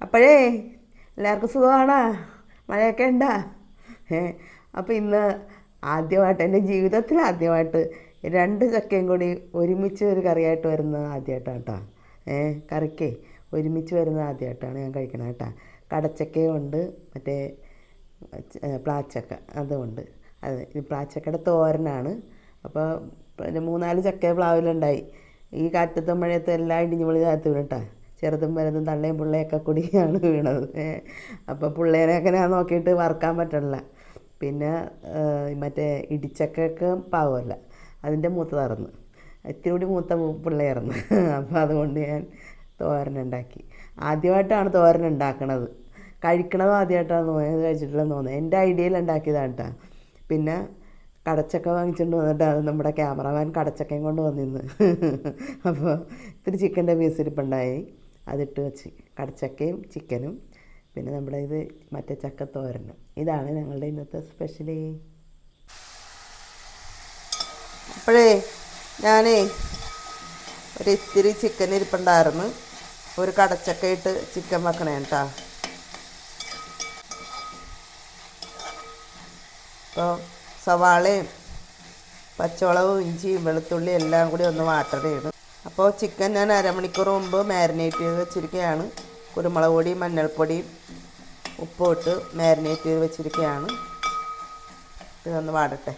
അപ്പോഴേ എല്ലാവർക്കും സുഖമാണോ? മഴയൊക്കെ ഉണ്ടാ? ഏ അപ്പോൾ ഇന്ന് ആദ്യമായിട്ട് എൻ്റെ ജീവിതത്തിൽ ആദ്യമായിട്ട് രണ്ട് ചക്കയും കൂടി ഒരുമിച്ച് ഒരു കറിയായിട്ട് വരുന്നത് ആദ്യമായിട്ടാണ് കേട്ടോ. കറിക്കേ ഒരുമിച്ച് വരുന്നത് ആദ്യമായിട്ടാണ് ഞാൻ കഴിക്കണത് കേട്ടോ. കടച്ചക്കയും ഉണ്ട്, മറ്റേ പ്ലാച്ചക്ക അതുമുണ്ട്. ഇത് പ്ലാച്ചക്കയുടെ തോരനാണ്. അപ്പോൾ പിന്നെ മൂന്നാല് ചക്ക പ്ലാവിലുണ്ടായി. ഈ കാറ്റത്തും മഴയത്തും എല്ലാം ഇടിഞ്ഞ് പൊളി താഴത്ത് വീണട്ടാ. ചെറുതും വലുതും തള്ളയും പിള്ളയൊക്കെ കൂടിയാണ് വീണത്. അപ്പോൾ പിള്ളേരെ അങ്ങനെ നോക്കിയിട്ട് വറുക്കാൻ പറ്റണില്ല. പിന്നെ മറ്റേ ഇടിച്ചക്കയൊക്കെ പാവമല്ല, അതിൻ്റെ മൂത്തതായിരുന്നു. ഇത്തിരി കൂടി മൂത്ത പിള്ളയായിരുന്നു. അപ്പോൾ അതുകൊണ്ട് ഞാൻ തോരനുണ്ടാക്കി. ആദ്യമായിട്ടാണ് തോരൻ ഉണ്ടാക്കണത്. കഴിക്കണതും ആദ്യമായിട്ടാണ് തോന്നിയത്, കഴിച്ചിട്ടില്ലെന്ന് തോന്നുന്നത്. എൻ്റെ ഐഡിയയിൽ ഉണ്ടാക്കിയതാണ് കേട്ടോ. പിന്നെ കടച്ചക്ക വാങ്ങിച്ചുകൊണ്ട് വന്നിട്ട് അത് നമ്മുടെ ക്യാമറമാൻ കടച്ചക്കയും കൊണ്ട് വന്നിന്ന്. അപ്പോൾ ഇത്തിരി ചിക്കൻ്റെ പീസ് ഇരിപ്പുണ്ടായി, അതിട്ട് വെച്ച് കടച്ചക്കയും ചിക്കനും പിന്നെ നമ്മുടെ ഇത് മറ്റേ ചക്കത്തോരനും. ഇതാണ് ഞങ്ങളുടെ ഇന്നത്തെ സ്പെഷ്യലി. അപ്പോഴേ ഞാനേ ഒരു ഇത്തിരി ചിക്കൻ ഇരിപ്പുണ്ടായിരുന്നു, ഒരു കടച്ചക്ക ഇട്ട് ചിക്കൻ വെക്കണേ കേട്ടോ. അപ്പോൾ സവാളയും പച്ചമുളകും ഇഞ്ചിയും വെളുത്തുള്ളിയും എല്ലാം കൂടി ഒന്ന് വാട്ടണയാണ്. അപ്പോൾ ചിക്കൻ ഞാൻ അരമണിക്കൂർ മുമ്പ് മാരിനേറ്റ് ചെയ്ത് വെച്ചിരിക്കുകയാണ്. കുരുമുളക് പൊടിയും മഞ്ഞൾപ്പൊടിയും ഉപ്പും ഇട്ട് മാരിനേറ്റ് ചെയ്ത് വെച്ചിരിക്കുകയാണ്. ഇതൊന്ന് വാടട്ടെ.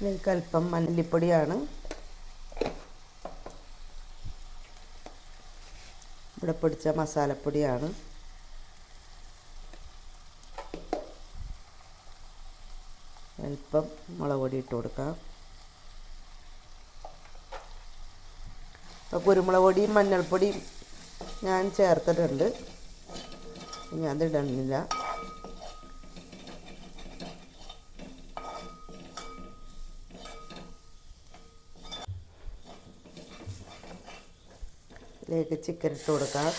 ഇതിലേക്ക് അല്പം മല്ലിപ്പൊടിയാണ്, ഇവിടെ പൊടിച്ച മസാലപ്പൊടിയാണ്, അല്പം മുളക് പൊടി ഇട്ട് കൊടുക്കാം. അപ്പോൾ കുരുമുളക് പൊടിയും മഞ്ഞൾപ്പൊടിയും ഞാൻ ചേർത്തിട്ടുണ്ട്, ഇനി അതിടണില്ല. ഇതിലേക്ക് ചിക്കൻ ഇട്ട് കൊടുക്കാം.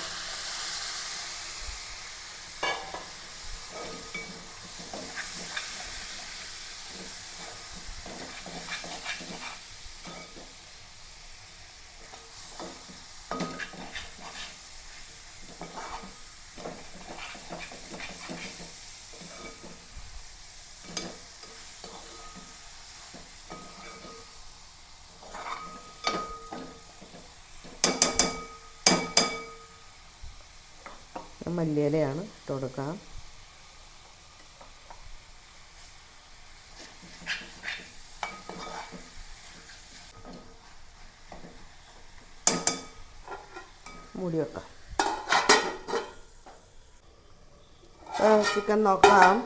മല്ലിയിലയാണ് ഇട്ട് കൊടുക്കാം. മൂടി വെക്കാം. ചിക്കൻ നോക്കാം.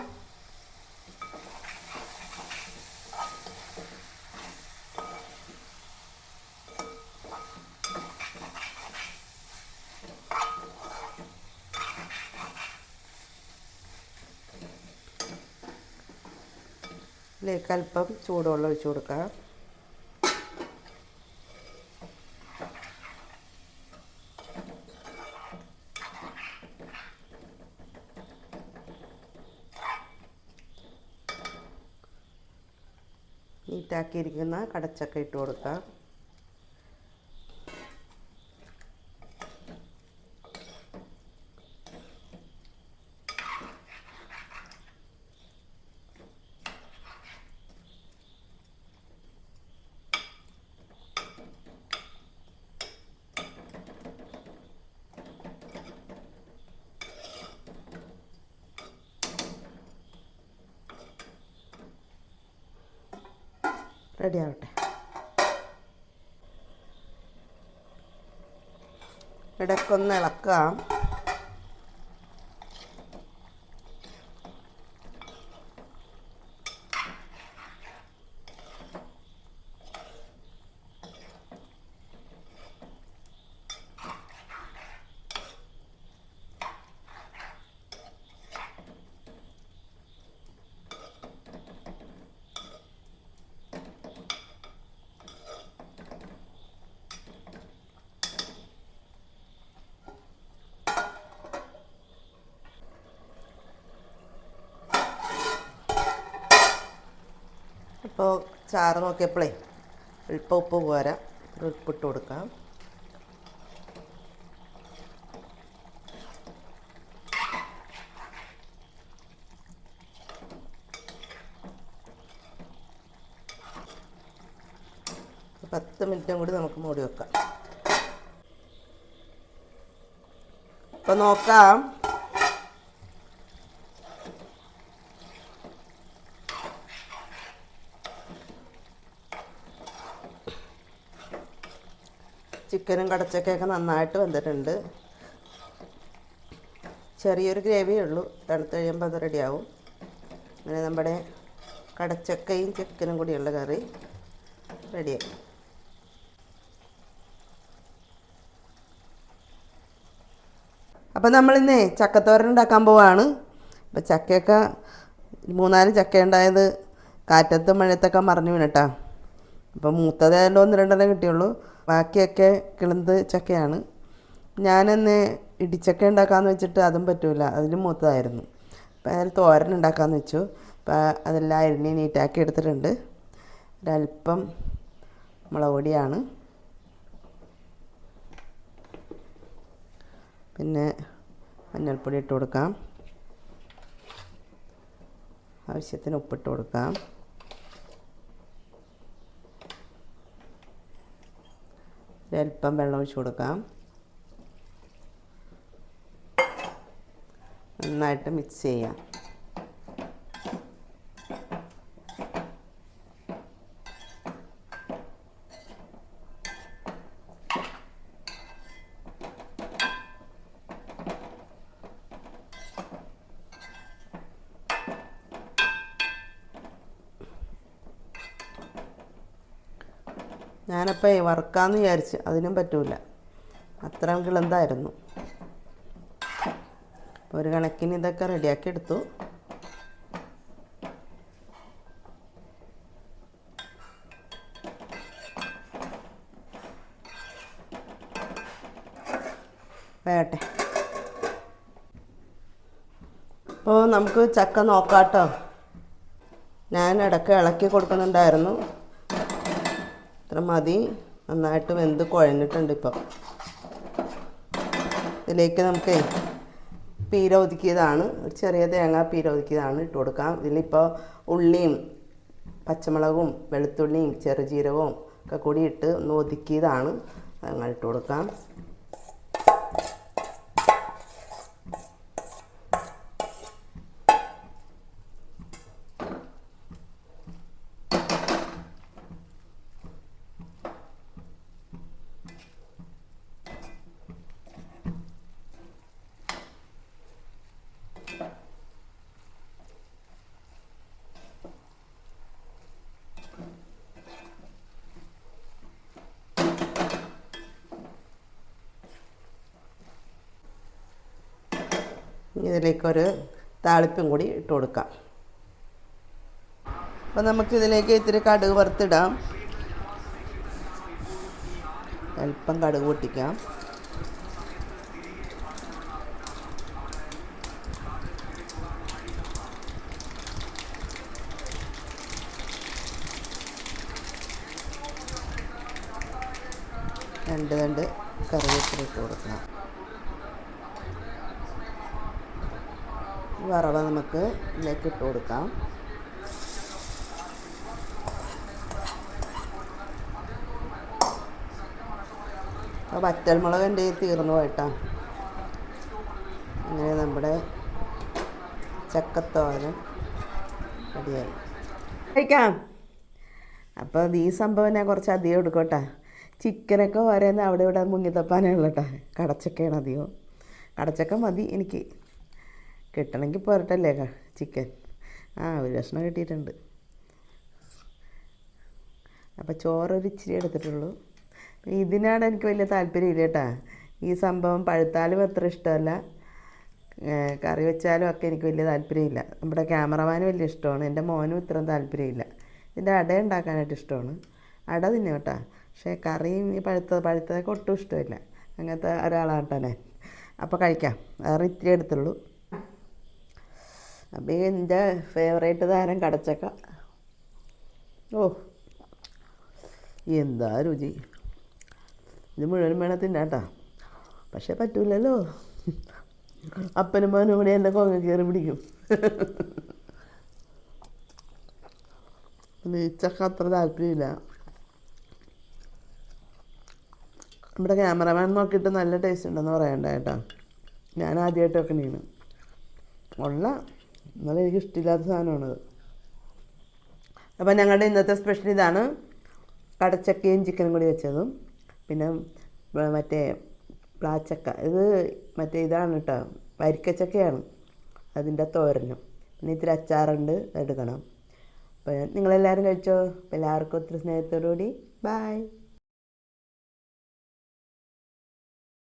ഇതിലേക്ക് അല്പം ചൂടുവെള്ളം ഒഴിച്ച് കൊടുക്കാം. നീറ്റാക്കിയിരിക്കുന്ന കടച്ചക്ക ഇട്ട് കൊടുക്കാം. റെഡി ആവട്ടെ. ഇടയ്ക്കൊന്ന് ഇളക്കാം. അപ്പോൾ ചാറ് നോക്കിയപ്പോഴേ അല്പം ഉപ്പ് പോരാ, ഉപ്പിട്ട് കൊടുക്കാം. പത്ത് മിനിറ്റും കൂടി നമുക്ക് മൂടി വെക്കാം. അപ്പോൾ നോക്കാം. ചിക്കനും കടച്ചക്കയൊക്കെ നന്നായിട്ട് വെന്തിട്ടുണ്ട്. ചെറിയൊരു ഗ്രേവിയേ ഉള്ളൂ, തണുത്ത് കഴിയുമ്പോൾ അത് റെഡിയാവും. അങ്ങനെ നമ്മുടെ കടച്ചക്കയും ചിക്കനും കൂടിയുള്ള കറി റെഡിയായി. അപ്പോൾ നമ്മളിന്നേ ചക്കത്തോരൻ ഉണ്ടാക്കാൻ പോവാണ്. അപ്പോൾ ചക്കയൊക്കെ 3-4 ചക്ക ഉണ്ടായത് കാറ്റത്തും മഴയത്തൊക്കെ മറിഞ്ഞു വീണട്ടാ. അപ്പോൾ മൂത്തതായാലും 1-2 കിട്ടിയുള്ളൂ, ബാക്കിയൊക്കെ കിളന്ത് ചക്കയാണ്. ഞാനെന്ന് ഇടിച്ചക്ക ഉണ്ടാക്കാമെന്ന് വെച്ചിട്ട് അതും പറ്റൂല, അതിലും മൂത്തതായിരുന്നു. അപ്പോൾ അതിൽ തോരൻ ഉണ്ടാക്കാമെന്ന് വെച്ചു. അപ്പോൾ അതെല്ലാം അരിഞ്ഞ് നീറ്റാക്കി എടുത്തിട്ടുണ്ട്. ഒരല്പം മുളക് പൊടിയാണ്, പിന്നെ മഞ്ഞൾപ്പൊടി ഇട്ട് കൊടുക്കാം, ആവശ്യത്തിന് ഉപ്പിട്ട് കൊടുക്കാം, ഒരല്പം വെള്ളം ഒഴിച്ച് കൊടുക്കാം. നന്നായിട്ട് മിക്സ് ചെയ്യാം. ഞാനപ്പോൾ വറുക്കാമെന്ന് വിചാരിച്ച്, അതിനും പറ്റൂല, അത്രയും കിളന്തായിരുന്നു. ഒരു കണക്കിന് ഇതൊക്കെ റെഡിയാക്കി എടുത്തു. വേട്ടെ. അപ്പോൾ നമുക്ക് ചക്ക നോക്കാട്ടോ. ഞാൻ ഇടയ്ക്ക് ഇളക്കി കൊടുക്കുന്നുണ്ടായിരുന്നു. ഇത്ര മതി, നന്നായിട്ട് വെന്ത് കുഴഞ്ഞിട്ടുണ്ട്. ഇപ്പോൾ ഇതിലേക്ക് നമുക്ക് പീര ഒതുക്കിയതാണ്, ഒരു ചെറിയ തേങ്ങ പീര ഒതുക്കിയതാണ് ഇട്ട് കൊടുക്കാം. ഇതിലിപ്പോൾ ഉള്ളിയും പച്ചമുളകും വെളുത്തുള്ളിയും ചെറുജീരകവും ഒക്കെ കൂടി ഇട്ട് ഒന്ന് ഒതുക്കിയതാണ്, അങ്ങനെ ഇട്ട് കൊടുക്കാം. ഇതിലേക്കൊരു താളിപ്പും കൂടി ഇട്ട് കൊടുക്കാം. അപ്പോൾ നമുക്കിതിലേക്ക് ഇത്തിരി കടുക് വറുത്തിടാം. അല്പം കടുക് പൊട്ടിക്കാം. രണ്ട് കറിവേപ്പില ഇട്ട് കൊടുക്കണം. വറവ് നമുക്ക് ഇതിലേക്ക് ഇട്ട് കൊടുക്കാം. അപ്പോൾ വറ്റൽമുളക് എൻ്റെ തീർന്നു പോയിട്ടാ. അങ്ങനെ നമ്മുടെ ചക്കത്തോരൻ റെഡിയായി കഴിക്കാം. അപ്പോൾ ഈ സംഭവം ഞാൻ കുറച്ച് അധികം എടുക്കട്ടെ. ചിക്കനൊക്കെ ഓരോന്ന് അവിടെ ഇവിടെ മുങ്ങിത്തപ്പാനുള്ള കേട്ടോ. കടച്ചക്കയാണ് അധികം. കടച്ചക്ക മതി എനിക്ക്, കിട്ടണമെങ്കിൽ പോരട്ടല്ലേ ചിക്കൻ. ഒരു കഷ്ണം കിട്ടിയിട്ടുണ്ട്. അപ്പോൾ ചോറൊരു ഇച്ചിരി എടുത്തിട്ടുള്ളൂ. ഇതിനാണ് എനിക്ക് വലിയ താല്പര്യമില്ല കേട്ടോ. ഈ സംഭവം പഴുത്താലും അത്ര ഇഷ്ടമല്ല, കറി വെച്ചാലും ഒക്കെ എനിക്ക് വലിയ താല്പര്യമില്ല. നമ്മുടെ ക്യാമറമാന് വലിയ ഇഷ്ടമാണ്, എൻ്റെ മോനും ഇത്രയും താല്പര്യമില്ല. ഇതിൻ്റെ അട ഉണ്ടാക്കാനായിട്ട് ഇഷ്ടമാണ്, അട തിന്നെ കേട്ടോ. പക്ഷേ കറിയും ഈ പഴുത്തതൊക്കെ ഒട്ടും ഇഷ്ടമില്ല. അങ്ങനത്തെ ഒരാളാട്ടോ ഞാൻ. അപ്പോൾ കഴിക്കാം, വേറെ ഇത്തിരി എടുത്തുള്ളൂ. അപ്പോൾ എൻ്റെ ഫേവറേറ്റ് താരം കടച്ചക്ക. ഓ എന്താ രുചി. ഇത് മുഴുവനും വേണം തിന്നാട്ടാ, പക്ഷെ പറ്റൂലല്ലോ. അപ്പനും മോനും കൂടി എൻ്റെ കൊങ്ങ കയറി പിടിക്കും. നീച്ചക്ക അത്ര താല്പര്യമില്ല. നമ്മുടെ ക്യാമറമാൻ നോക്കിയിട്ട് നല്ല ടേസ്റ്റ് ഉണ്ടെന്ന് പറയണ്ട കേട്ടോ. ഞാൻ ആദ്യമായിട്ട് വെക്കണേന് ഉള്ള, എന്നാലും എനിക്ക് ഇഷ്ടമില്ലാത്ത സാധനമാണത്. അപ്പം ഞങ്ങളുടെ ഇന്നത്തെ സ്പെഷ്യൽ ഇതാണ്, കടച്ചക്കയും ചിക്കനും കൂടി വെച്ചതും, പിന്നെ മറ്റേ പ്ലാച്ചക്ക, ഇത് മറ്റേ ഇതാണ് കേട്ടോ, വരിക്കച്ചക്കയാണ്, അതിൻ്റെ തോരനും, പിന്നെ ഇത്തിരി അച്ചാറുണ്ട്, എടുക്കണം. അപ്പോൾ നിങ്ങളെല്ലാവരും കഴിച്ചോ. അപ്പോൾ എല്ലാവർക്കും ഒത്തിരി സ്നേഹത്തോടുകൂടി ബായ്.